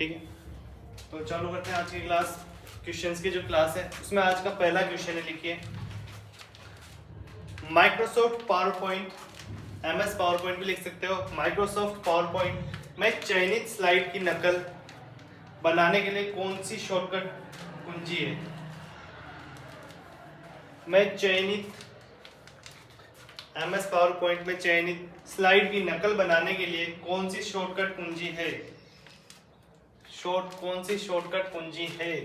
ठीक है, तो चालू करते हैं आज की क्लास। क्वेश्चंस की जो क्लास है उसमें आज का पहला क्वेश्चन है, लिखिए Microsoft power point, MS power point भी लिख सकते हो। माइक्रोसॉफ्ट पावर पॉइंट में चयनित स्लाइड की नकल बनाने के लिए कौन सी शॉर्टकट कुंजी है? मैं चयनित MS पावर पॉइंट में चयनित स्लाइड की नकल बनाने के लिए कौन सी शॉर्टकट कुंजी है? कौन सी शॉर्टकट कुंजी है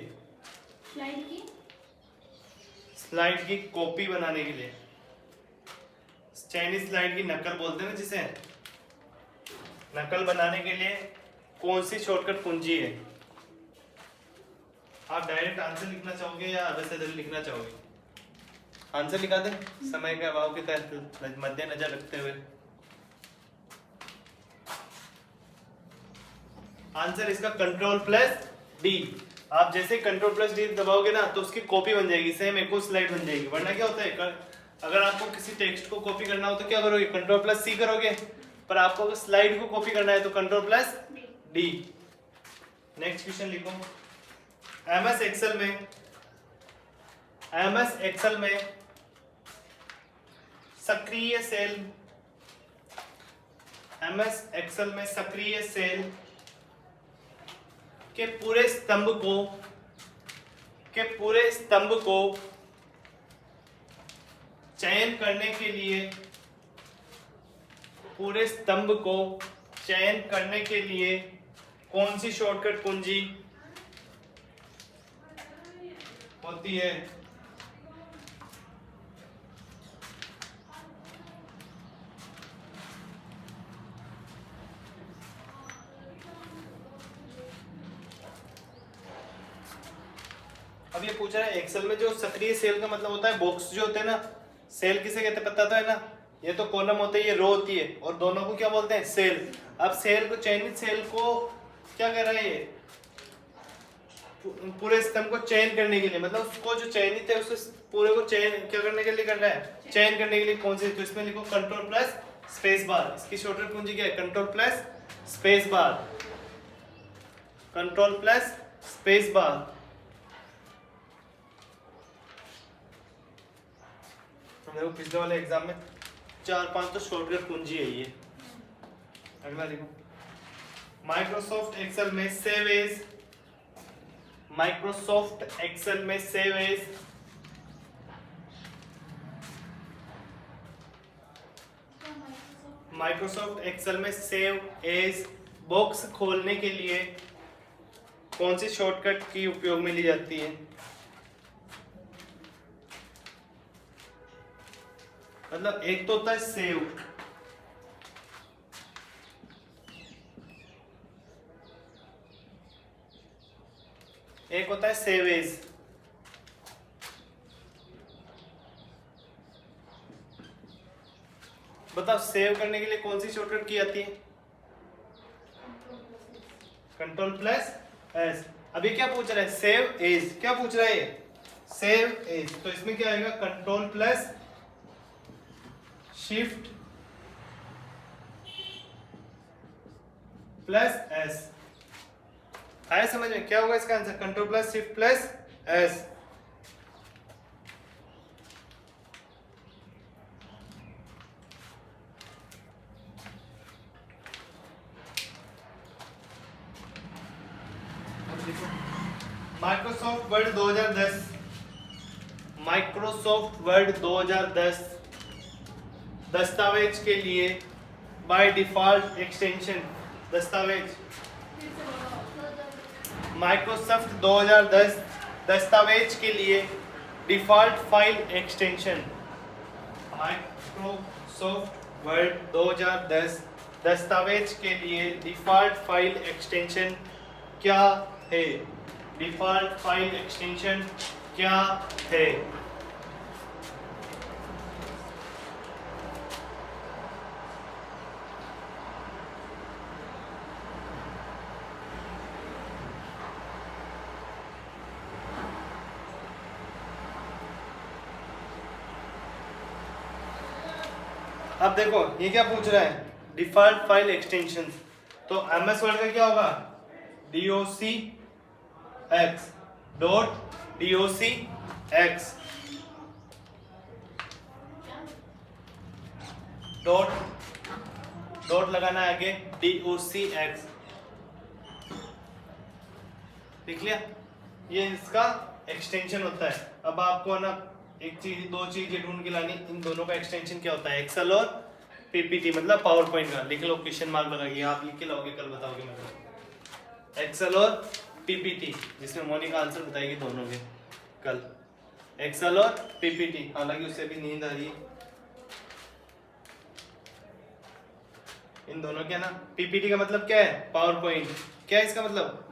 स्लाइड की कॉपी बनाने के लिए? चयनित स्लाइड की नकल बोलते हैं ना जिसे, नकल बनाने के लिए कौन सी शॉर्टकट कुंजी है? आप डायरेक्ट आंसर लिखना चाहोगे या वैसे लिखना चाहोगे? आंसर लिखा दें समय के अभाव के तहत मद्देनजर रखते हुए। आंसर इसका Ctrl+D। आप जैसे Ctrl+D दबाओगे ना तो उसकी कॉपी बन जाएगी, सेम एक स्लाइड बन जाएगी। वरना क्या होता है, अगर आपको किसी टेक्स्ट को कॉपी करना हो तो क्या करोगे? Ctrl+C करोगे। पर आपको अगर स्लाइड को कॉपी करना है तो Ctrl+D। नेक्स्ट क्वेश्चन लिखो। MS एक्सेल में सक्रिय सेल, MS एक्सेल में सक्रिय सेल के पूरे स्तंभ को चयन करने के लिए कौन सी शॉर्टकट कुंजी होती है? अब ये पूछ रहा है एक्सेल में जो सक्रिय सेल का मतलब होता है बॉक्स जो होते हैं ना, सेल किसे कहते हैं पता तो है ना? ये तो कॉलम होते हैं, ये रो होती है, और दोनों को क्या बोलते हैं? सेल। अब सेल को, चयनित सेल को क्या कर रहा है ये? पूरे स्तंभ को चयन करने के लिए, मतलब उसको जो चयनित है उस पूरे को चयन क्या करने के लिए कर रहा है? चयन करने के लिए कौन सी? तो इसमें लिखो Ctrl+S। इसकी शॉर्टकट कुंजी क्या है? Ctrl+S। Ctrl+S। देखो पिछले वाले एग्जाम में 4-5 तो शॉर्टकट कुंजी है ये। अगला देखो, माइक्रोसॉफ्ट एक्सेल में सेव एज, माइक्रोसॉफ्ट एक्सेल में सेव एज बॉक्स खोलने के लिए कौन सी शॉर्टकट की उपयोग में ली जाती है? मतलब एक तो होता है सेव, एक होता है सेव एज। बताओ सेव करने के लिए कौन सी शॉर्टकट की जाती है? Ctrl+S। अभी क्या पूछ रहा है? Save edge. क्या पूछ रहा है ये? Save edge. तो इसमें क्या आएगा? Ctrl+Shift+S। आया समझ में? क्या होगा इसका आंसर? Ctrl+Shift+S। माइक्रोसॉफ्ट वर्ड 2010 दस्तावेज के लिए बाय डिफॉल्ट एक्सटेंशन। माइक्रोसॉफ्ट 2010 दस्तावेज के लिए default file extension. Microsoft word 2010 दस्तावेज के लिए डिफॉल्ट फाइल एक्सटेंशन क्या है? डिफॉल्ट फाइल एक्सटेंशन क्या है? अब देखो ये क्या पूछ रहा है? Default file extension. तो MS वर्ड का क्या होगा? doc x dot doc x dot लगाना है आगे doc x। देख लिया, ये इसका एक्सटेंशन होता है। अब आपको ना एक चीज दो चीजें ढूंढ के लानी, इन दोनों का एक्सटेंशन क्या होता है, एक्सेल और पीपीटी मतलब पावर पॉइंट का। लिख लो, क्वेश्चन मार्क लगाइए, आप लिख के लाओगे कल बताओगे मतलब एक्सेल और पीपीटी, जिसमें मोनिका आंसर बताएगी दोनों के कल, एक्सेल और पीपीटी। हालांकि उससे भी नींद आ रही है इन दोनों के ना। पीपीटी का मतलब क्या है, पावर पॉइंट। क्या है इसका मतलब,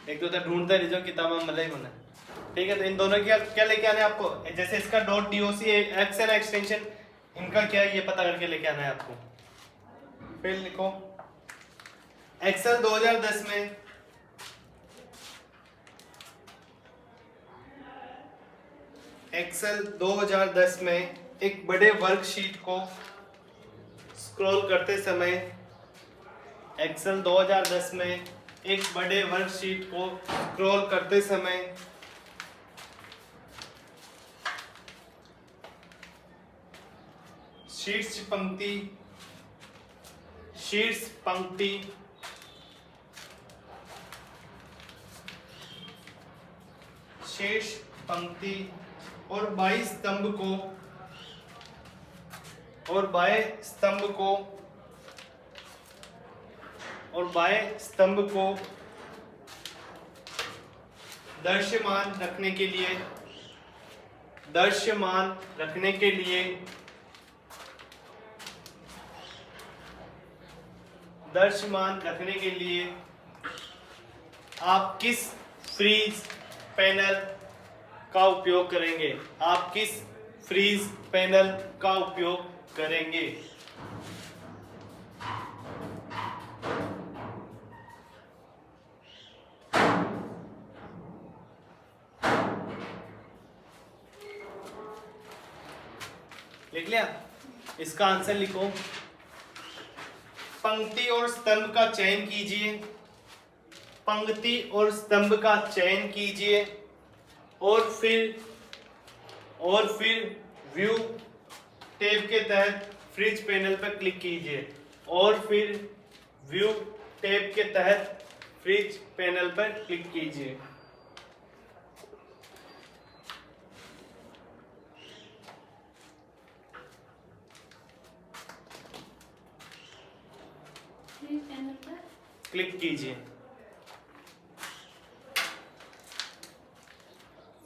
एक तो ढूंढता रह जाओ किताब में मलाई होना। ठीक है, तो इन दोनों क्या क्या लेके आना है आपको, जैसे इसका डॉट doc x है ना एक्सटेंशन, इनका क्या है ये पता करके लेके आना है आपको। फिर लिखो एक्सेल 2010 में एक्सेल 2010 में एक बड़े वर्कशीट को स्क्रॉल करते समय, एक्सेल 2010 में एक बड़े वर्कशीट को स्क्रॉल करते समय शीर्ष पंक्ति और बाएं स्तंभ को दृश्यमान रखने के लिए आप किस फ्रीज पैनल का उपयोग करेंगे। लिख लिया, इसका आंसर लिखो। पंक्ति और स्तंभ का चयन कीजिए और फिर व्यू टैब के तहत फ्रिज पैनल पर क्लिक कीजिए।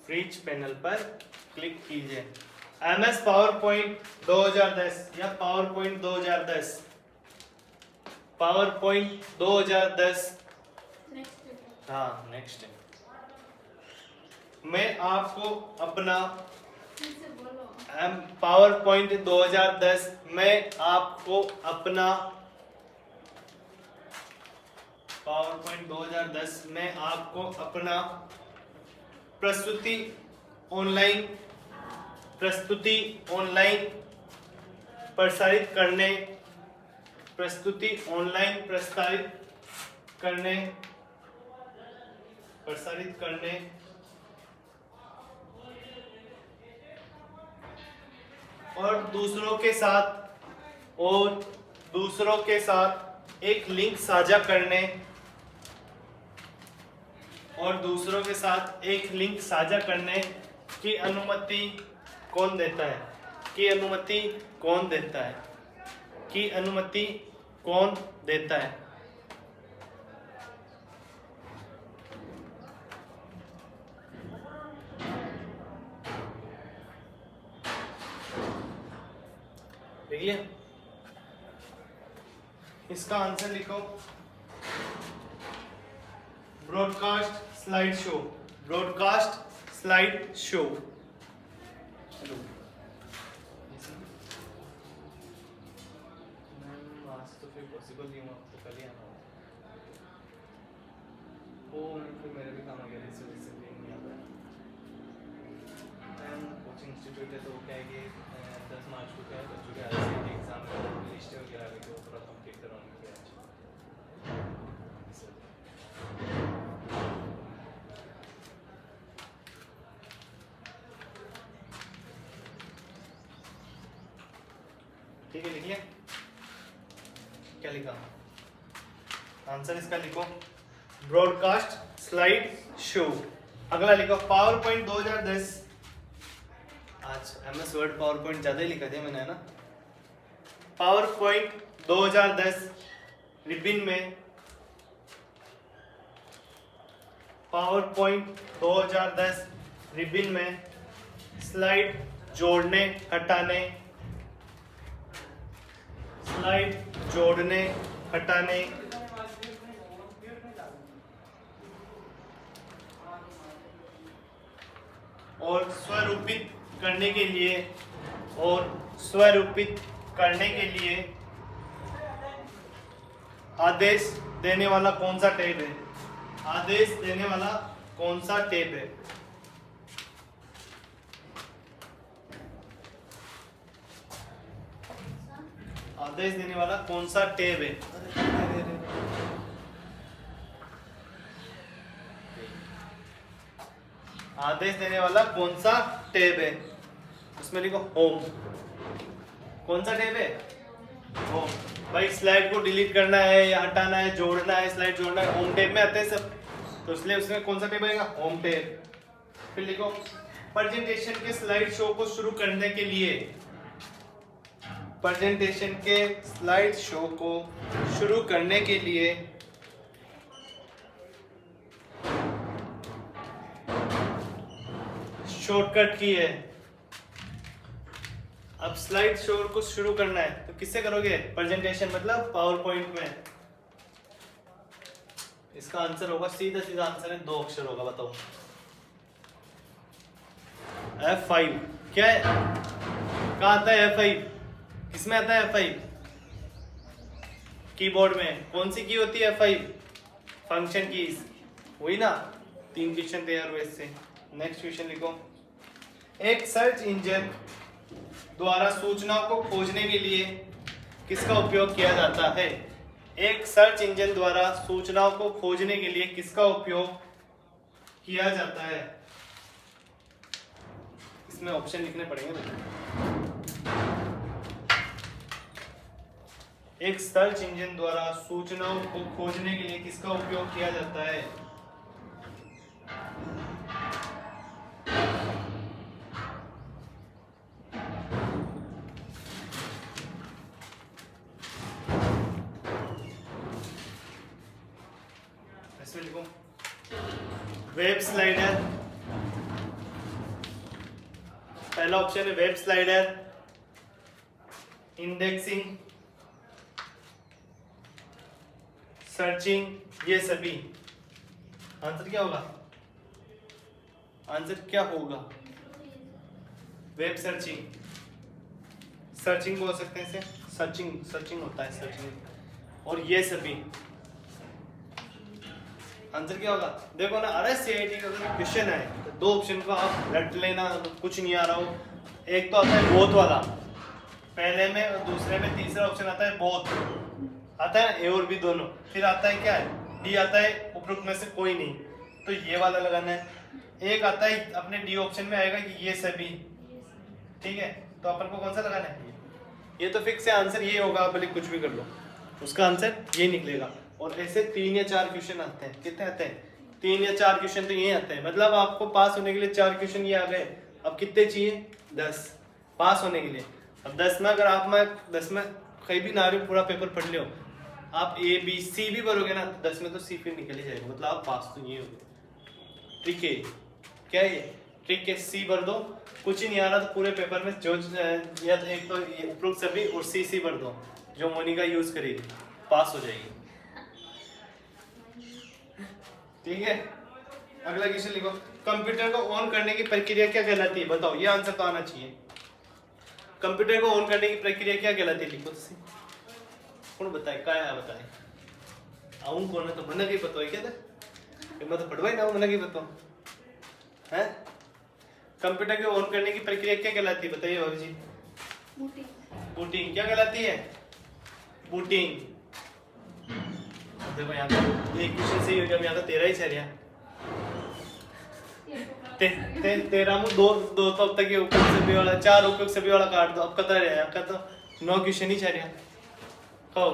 फ्रिज पैनल पर क्लिक कीजिए। MS पावरपॉइंट 2010 या पावरपॉइंट 2010 हाँ नेक्स्ट है। मैं आपको अपना पावरपॉइंट 2010 में आपको अपना पावरपॉइंट 2010 में आपको अपना प्रस्तुति ऑनलाइन प्रसारित करने और दूसरों के साथ एक लिंक साझा करने की अनुमति कौन देता है। देख लिया, इसका आंसर लिखो। Broadcast slide show. आज तो फिर पॉसिबल नहीं हुआ, तो कल ही आना होगा। फिर मेरे भी काम आ गया, इसलिए नहीं आता है। कोचिंग इंस्टीट्यूट है तो क्या है कि 10 मार्च को क्या है बच्चों के ICT एग्जाम लिस्ट वगैरह आ गई, तो थोड़ा कंप्लीट करवाने के लिए ठीक है, लिखिए क्या लिखा, आंसर इसका लिखो ब्रॉडकास्ट स्लाइड शो। अगला लिखो पावर पॉइंट 2010। आज MS वर्ड पावर पॉइंट ज्यादा ही लिखा था मैंने, है ना। पावर पॉइंट 2010 रिबिन में, पावर पॉइंट 2010 रिबिन में स्लाइड जोड़ने हटाने, स्लाइड जोड़ने हटाने और स्वरूपित करने के लिए, और स्वरूपित करने के लिए आदेश देने वाला कौन सा टैब है, आदेश देने वाला कौन सा टैब है। आदेश देने वाला कौन सा टैब है। आदेश देने वाला कौन सा टैब है, उसमें लिखो होम। कौन सा टैब है, होम। भाई स्लाइड को डिलीट करना है या हटाना है, जोड़ना है, स्लाइड जोड़ना है, होम टैब में आते हैं सब, तो इसलिए उसमें कौन सा टैब आएगा, होम टैब। फिर लिखो प्रेजेंटेशन के स्लाइड शो को शुरू करने के लिए, प्रेजेंटेशन के स्लाइड शो को शुरू करने के लिए शॉर्टकट की है। अब स्लाइड शो को शुरू करना है तो किससे करोगे, प्रेजेंटेशन मतलब पावर पॉइंट में। इसका आंसर होगा, सीधा सीधा आंसर है, 2 अक्षर होगा, बताओ। F5 क्या है, कहाँ आता है F5, किसमें आता है F5, कीबोर्ड में। कौन सी की होती है F5, फंक्शन कीज, वही ना। 3 क्वेश्चन तैयार हुए इससे। नेक्स्ट क्वेश्चन लिखो, एक सर्च इंजन द्वारा सूचनाओं को खोजने के लिए किसका उपयोग किया जाता है। एक सर्च इंजन द्वारा सूचनाओं को खोजने के लिए किसका उपयोग किया जाता है। इसमें ऑप्शन लिखने पड़ेंगे। एक सर्च इंजन द्वारा सूचनाओं को खोजने के लिए किसका उपयोग किया जाता है। इसमें लिखो वेब स्लाइडर, पहला ऑप्शन है वेब स्लाइडर, इंडेक्सिंग, सर्चिंग, ये सभी। आंसर क्या होगा, आंसर क्या होगा, वेब सर्चिंग, सर्चिंग बोल सकते हैं इसे, सर्चिंग, सर्चिंग होता है सर्चिंग, और ये सभी। आंसर क्या होगा, देखो ना। अरे सीआईटी का क्वेश्चन है तो 2 ऑप्शन को आप रट लेना, कुछ नहीं आ रहा हो। एक तो आता है बोथ वाला पहले में, और दूसरे में तीसरा ऑप्शन आता है बोथ, आता है ए और बी दोनों। फिर आता है क्या है, डी आता है उपरोक्त में से कोई नहीं, तो ये वाला लगाना है। एक आता है अपने डी ऑप्शन में आएगा कि ये सभी, ठीक है, तो अपन को कौन सा लगाना है, ये तो फिक्स है आंसर ये होगा, आप भले कुछ भी कर लो, उसका आंसर ये निकलेगा। और ऐसे 3 या 4 क्वेश्चन आते हैं, कितने आते हैं, 3 या 4 क्वेश्चन तो ये आते हैं। मतलब आपको पास होने के लिए 4 क्वेश्चन ये आ गए, अब कितने चाहिए, 10 पास होने के लिए। अब 10 में अगर आप 10 में कहीं भी ना रहे पूरा पेपर पढ़ लो, आप A B C भी भरोगे ना, 10 में तो C फिर निकल ही जाएगा, मतलब आप पास तो ये हो गए। ट्रिक है क्या, ये ट्रिक है, C भर दो, कुछ ही नहीं आ रहा तो पूरे पेपर में जो या एक तो उपरोक्त सभी और C भर दो, जो मोनिका यूज करेगी, पास हो जाएगी। ठीक है, अगला क्वेश्चन लिखो, कंप्यूटर को ऑन करने की प्रक्रिया क्या कहलाती है, बताओ, ये आंसर तो आना चाहिए। कंप्यूटर को ऑन करने की प्रक्रिया क्या कहलाती है, लिखो तो कौन बताए, क्या है बताए, आऊं कौन है तो मन की पता है क्या था, मैं तो पढ़वाई ना मन की पता है। कंप्यूटर को ऑन करने की प्रक्रिया क्या कहलाती है, बताइए बाबू जी। बूटिंग क्या कहलाती है, बूटिंग। देखो यहाँ पे एक क्वेश्चन सही हो गया, यहाँ तो 13 ही चल रहा, 13 में 2 तो अब तक उपयोग सभी वाला, 4 उपयोग सभी वाला काट दो, अब कतरा रहा है, आपका तो 9 क्वेश्चन ही चाह रहा खाओ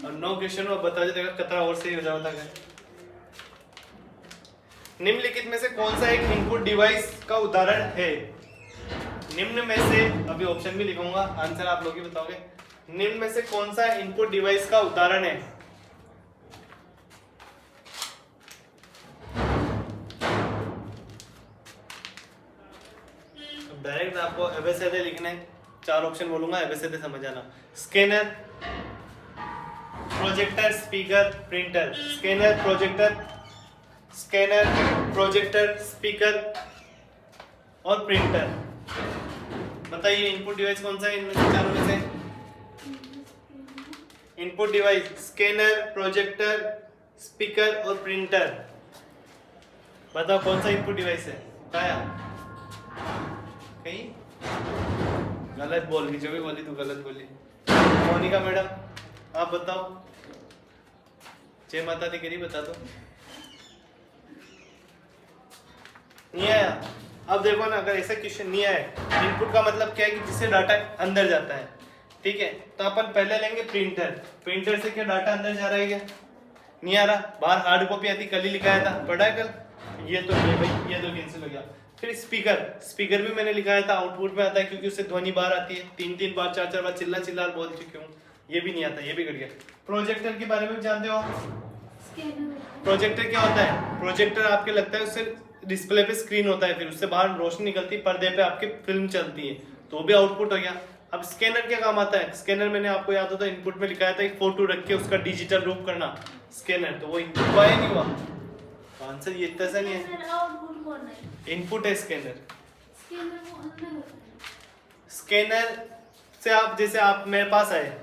और 9 क्वेश्चन में बता देगा कतरा और सही हो जाता है। निम्नलिखित में से कौन सा एक इनपुट डिवाइस का उदाहरण है? निम्न में से, अभी ऑप्शन भी लिखूंगा, आंसर आप लोग ही बताओगे। निम्न में से कौन सा इनपुट डिवाइस का उदाहरण है? डायरेक्ट आपको एबीसीडी लिखना है, 4 ऑप्शन बोलूंगा, एबीसीडी समझ आना। Scanner, projector, speaker, printer. Scanner, projector, speaker और प्रिंटर। बताइए इनपुट डिवाइस कौन सा है इनमें से चारों में से? Input device scanner, projector, speaker और प्रिंटर। बताओ कौन सा इनपुट डिवाइस है? बताया कहीं गलत बोल रही, जो भी बोली तू गलत बोली। मोनिका मैडम आप बताओ, जय माता दी करी बता दो। नहीं आया? अब देखो ना, अगर ऐसा क्वेश्चन नहीं आया, इनपुट का मतलब क्या है कि जिससे डाटा अंदर जाता है, ठीक है? तो अपन पहले लेंगे प्रिंटर। प्रिंटर से क्या डाटा अंदर जा रहा है क्या? नहीं आ रहा। बाहर हार्ड कॉपी आती, कल ही लिखाया था, पढ़ा है कल? ये तो नहीं भाई, ये तो कैंसिल हो गया। फिर स्पीकर भी मैंने लिखाया था, आउटपुट में आता है क्योंकि उससे ध्वनि बाहर आती है। 3 बार 4 बार चिल्ला बोल चुकी हूँ, ये भी नहीं आता, ये भी कर गया। प्रोजेक्टर के बारे में जानते हो? प्रोजेक्टर क्या होता है? प्रोजेक्टर आपके लगता है उससे डिस्प्ले पे स्क्रीन होता है, फिर उससे बाहर रोशनी निकलती है, पर्दे पे आपके फिल्म चलती है, तो भी आउटपुट हो गया। अब स्कैनर क्या काम आता है? स्कैनर मैंने आपको याद होता है इनपुट में लिखाया था, एक फोटो रख के उसका डिजिटल रूप करना स्कैनर, तो वो इनपुट हुआ या नहीं हुआ? आंसर ये इतना सा नहीं है, इनपुट है स्कैनर। स्कैनर से आप, जैसे आप मेरे पास आए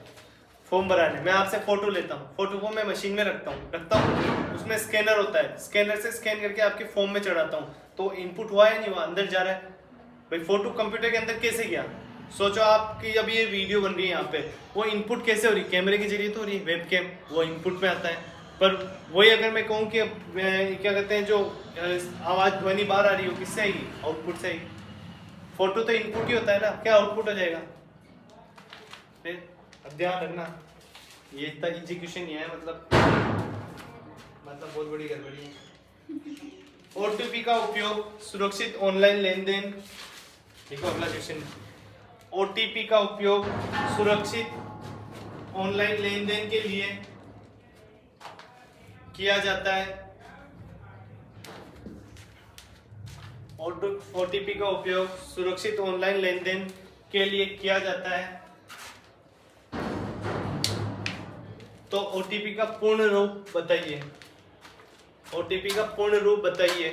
फॉर्म भराने, मैं आपसे फोटो लेता हूँ, फोटो को मैं मशीन में रखता हूँ, उसमें स्कैनर होता है, स्कैनर से स्कैन करके आपके फॉर्म में चढ़ाता हूँ, तो इनपुट हुआ या नहीं हुआ? अंदर जा रहा है भाई। फोटो कंप्यूटर के अंदर कैसे गया? सोचो आपकी अभी ये वीडियो बन रही है यहाँ पे, वो इनपुट कैसे हो रही? कैमरे के जरिए तो हो रही है, वेबकैम, वो इनपुट में आता है। पर वही अगर मैं कहूँ कि क्या कहते हैं, जो आवाज ध्वनि बाहर आ रही हो, किससे आएगी? आउटपुट से आएगी। फोटो तो इनपुट ही होता है ना, क्या आउटपुट हो जाएगा? फिर अब ध्यान रखना, ये इतना इजी क्वेश्चन नहीं है, मतलब बहुत बड़ी गड़बड़ी है। ओटीपी का उपयोग सुरक्षित ऑनलाइन लेन देन, देखो अगला क्वेश्चन, ओटीपी का उपयोग सुरक्षित ऑनलाइन लेन देन के लिए किया जाता है। ओटीपी का उपयोग सुरक्षित ऑनलाइन लेन देन के लिए किया जाता है, तो ओटीपी का पूर्ण रूप बताइए। ओटीपी का पूर्ण रूप बताइए,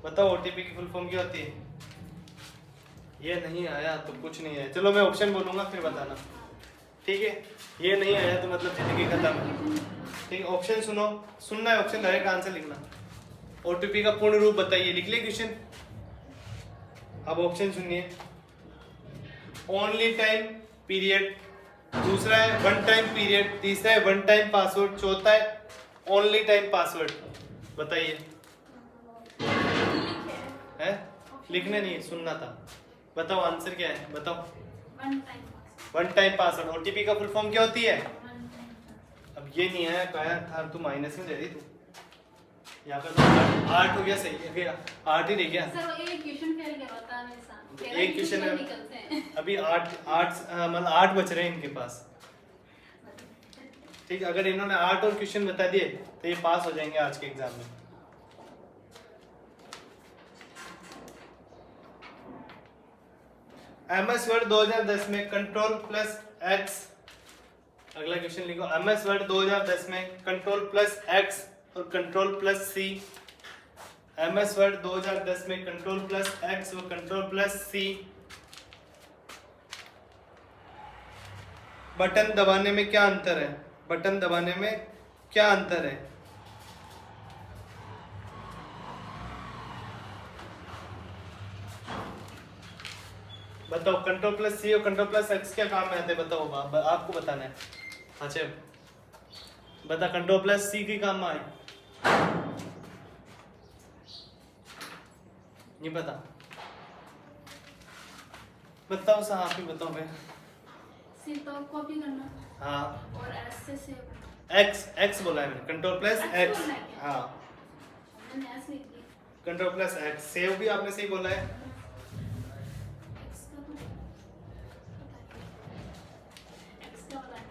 बताओ ओटीपी की फुल फॉर्म क्या होती है? ये नहीं आया तो कुछ नहीं है, चलो मैं ऑप्शन बोलूंगा फिर बताना, ठीक है? ये नहीं आया तो मतलब जिंदगी खत्म है, ठीक है? ऑप्शन सुनो, सुनना है ऑप्शन, डायरेक्ट आंसर लिखना। ओटीपी का पूर्ण रूप बताइए, लिख ले क्वेश्चन। अब ऑप्शन सुनिए, ओनली टाइम पीरियड, दूसरा है वन टाइम पीरियड, तीसरा है वन टाइम पासवर्ड, चौथा है ओनली टाइम पासवर्ड। बताइए। है लिखने नहीं, सुनना था। बताओ आंसर क्या है, बताओ। One time password. ओटीपी का फुल फॉर्म क्या होती है? अब ये नहीं है, कहा था तू माइनस में दे रही, तू यहाँ पर तो 8 हो गया, सही है, फिर 8 ही रह गया। सर एक क्वेश्चन फेल गया, बता मेरे साथ। एक क्वेश्चन अभी 8 मतलब 8 बच रहे हैं इनके पास, ठीक है? अगर इन्होंने 8 और क्वेश्चन बता दिए तो ये पास हो जाएंगे आज के एग्जाम में। MS वर्ड 2010 में कंट्रोल प्लस एक्स, अगला क्वेश्चन लिखो, MS वर्ड 2010 में कंट्रोल प्लस एक्स और कंट्रोल प्लस सी। MS वर्ड 2010 में कंट्रोल प्लस एक्स और कंट्रोल प्लस सी बटन दबाने में क्या अंतर है? बटन दबाने में क्या अंतर है? बताओ। कंट्रोल प्लस सी और कंट्रोल प्लस एक्स क्या काम में आते हैं? बताओ, आपको बताना है। अच्छा बता, कंट्रोल प्लस सी की काम में आए? नहीं पता? बताओ साहब, आप ही बताओ। मैं सी तो कॉपी करना हाँ और एस से सेव। एक्स बोला है मैंने, कंट्रोल प्लस X एक्स। बोला है क्या? हाँ मैंने एस लिख दिया। कंट्रोल प्लस एक्स, सेव भी आपने सही बोला है। एक्स का तो एक्स का वाला नहीं।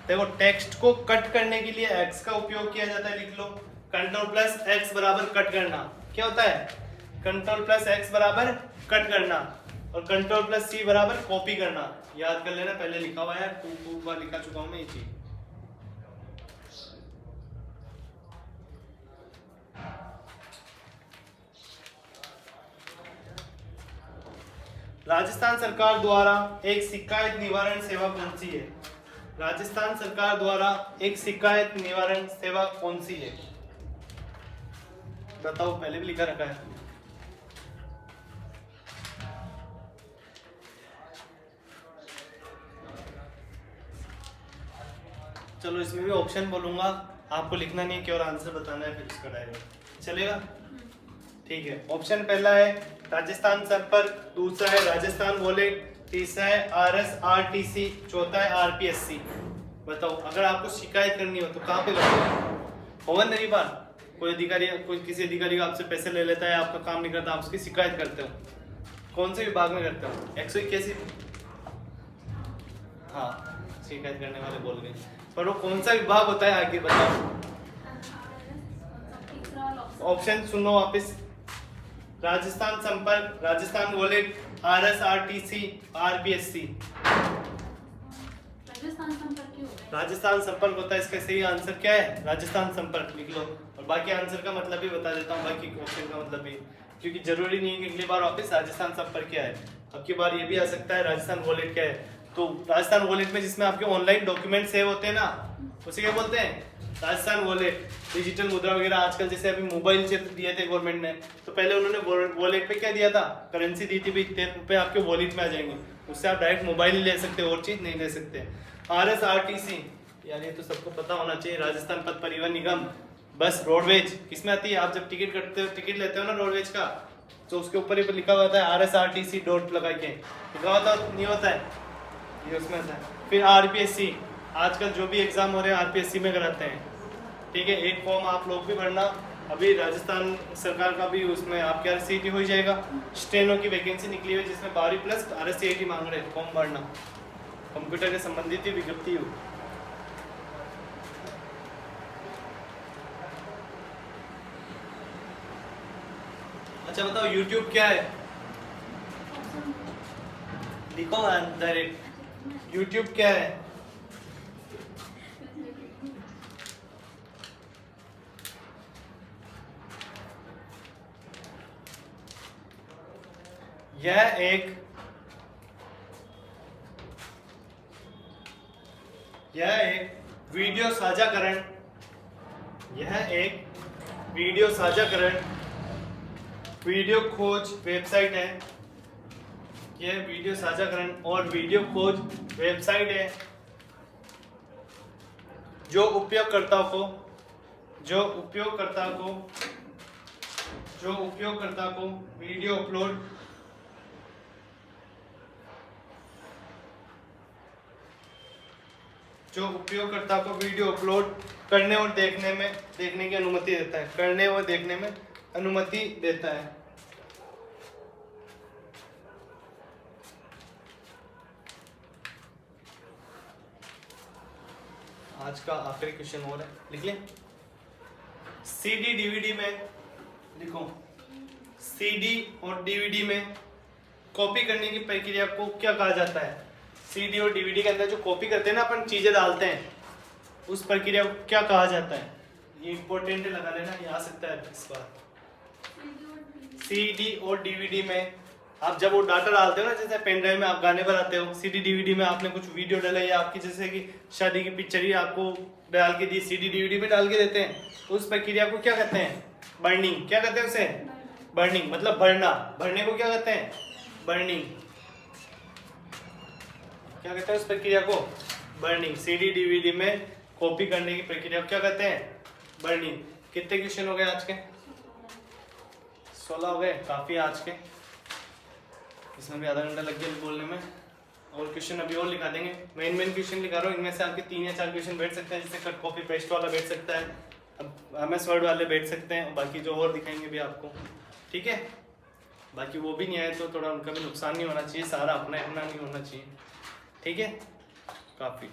देखो टेक्स्ट को कट करने के लिए एक्स का उपयोग किया जाता है, लिख लो। कंट्रोल प्लस एक्स बराबर कट करना, क्या होता है? कंट्रोल प्लस एक्स बराबर कट करना, और कंट्रोल प्लस सी बराबर कॉपी करना। याद कर लेना, पहले लिखा हुआ है, खूब बार लिखा चुका हूं मैं ये चीज। राजस्थान सरकार द्वारा एक शिकायत निवारण सेवा कौन सी है? राजस्थान सरकार द्वारा एक शिकायत निवारण सेवा कौन सी है? बताओ, पहले भी लिखा रखा है। चलो इसमें भी ऑप्शन बोलूंगा, आपको लिखना नहीं है केवल आंसर बताना है, फिर इसका डायरेक्ट चलेगा? ठीक है। ऑप्शन पहला है राजस्थान संपर्क, दूसरा है राजस्थान वॉलेट, तीसरा है RSRTC, चौथा है RPSC। बताओ, अगर आपको शिकायत करनी हो तो कहाँ पे करते हो? होगा नहीं बार कोई अधिकारी, कोई किसी अधिकारी का आपसे पैसे ले लेता है, आपका काम नहीं करता, आप उसकी शिकायत करते हो, कौन से विभाग में करते हो? 181। हाँ, शिकायत करने वाले बोल गए, पर वो कौन सा विभाग होता है आगे बताओ? तीसरा वाला ऑप्शन। ऑप्शन सुनो वापस। राजस्थान संपर्क, Rajasthan wallet, RSRTC, RPSC। Rajasthan संपर्क क्यों होता है? राजस्थान संपर्क होता है, इसका सही आंसर क्या है? राजस्थान संपर्क लिख लो, और बाकी आंसर का मतलब भी बता देता हूँ, बाकी क्वेश्चन का मतलब भी, क्योंकि जरूरी नहीं है कि अगली बार वापस राजस्थान संपर्क क्या है, अब की बार ये भी आ सकता है राजस्थान वॉलेट क्या है। तो राजस्थान वॉलेट में जिसमें आपके ऑनलाइन डॉक्यूमेंट सेव होते हैं ना, उसे क्या बोलते हैं? राजस्थान वॉलेट। डिजिटल मुद्रा वगैरह आजकल जैसे अभी मोबाइल चिप दिए थे गवर्नमेंट ने, तो पहले उन्होंने वॉलेट पे क्या दिया था? करेंसी दी थी, भी इतने रुपए आपके वॉलेट में आ जाएंगे, उससे आप डायरेक्ट मोबाइल ही ले सकते हो, और चीज नहीं ले सकते। RSRTC, यार ये तो सबको पता होना चाहिए, राजस्थान पथ परिवहन निगम, बस रोडवेज किसमें आती है? आप जब टिकट कटते हो, टिकट लेते हो ना रोडवेज का, तो उसके ऊपर ही लिखा हुआ है RSRTC डॉट लगा के, लिखा होता नहीं होता है, ये उसमें आता है। फिर RPSC, आजकल जो भी एग्जाम हो रहे हैं RPSC में कराते हैं, ठीक है। एक फॉर्म आप लोग भी भरना, अभी राजस्थान सरकार का भी उसमें आपके RCET हो ही जाएगा, स्टेनो की वैकेंसी निकली हुई जिसमें 12 प्लस RCET मांग रहे, फॉर्म भरना, कंप्यूटर के संबंधित ही विज्ञप्ति हो। अच्छा बताओ, YouTube क्या है? ऑप्शन लिखो डायरेक्ट, YouTube क्या है? यह एक वीडियो साझाकरण, यह एक वीडियो साझाकरण, वीडियो खोज वेबसाइट है। यह वीडियो साझाकरण और वीडियो खोज वेबसाइट है जो उपयोगकर्ता को वीडियो अपलोड करने और देखने की अनुमति देता है, करने और देखने में अनुमति देता है। आज का आखिरी क्वेश्चन हो रहा है, लिख लें। CD DVD में लिखो, CD और DVD में कॉपी करने की प्रक्रिया को क्या कहा जाता है? CD और DVD के अंदर जो कॉपी करते हैं ना अपन, चीजें डालते हैं, उस प्रक्रिया को क्या कहा जाता है? ये इंपॉर्टेंट है, लगा लेना, ये आ सकता है इस बार। CD और DVD में आप जब वो डाटा डालते हो ना, जैसे पेन ड्राइव में आप गाने बनाते हो, CD DVD में आपने कुछ वीडियो डाला या आपकी जैसे कि शादी की पिक्चर ही आपको डाल के दी, CD DVD में डाल के देते हैं, तो उस प्रक्रिया को क्या कहते हैं? बर्निंग। क्या कहते हैं उसे? बर्निंग, मतलब भरना, भरने को क्या कहते हैं? बर्निंग। क्या कहते हैं उस प्रक्रिया को? बर्निंग। CD DVD में कॉपी करने की प्रक्रिया को क्या कहते हैं? बर्निंग। कितने क्वेश्चन हो गए आज के? 16 हो गए, काफी आज के, इसमें भी आधा घंटा लग गया बोलने में। और क्वेश्चन अभी और लिखा देंगे। मेन क्वेश्चन लिखा रहा हूँ, इनमें से आपके 3 या 4 क्वेश्चन बैठ सकते हैं, जैसे कट कॉपी पेस्ट वाला बैठ सकता है, अब MS वर्ड वाले बैठ सकते हैं, बाकी जो और दिखाएंगे भी आपको, ठीक है। बाकी वो भी नहीं आए तो थोड़ा उनका भी नुकसान नहीं होना चाहिए, सारा अपना अपना नहीं होना चाहिए, ठीक है। काफ़ी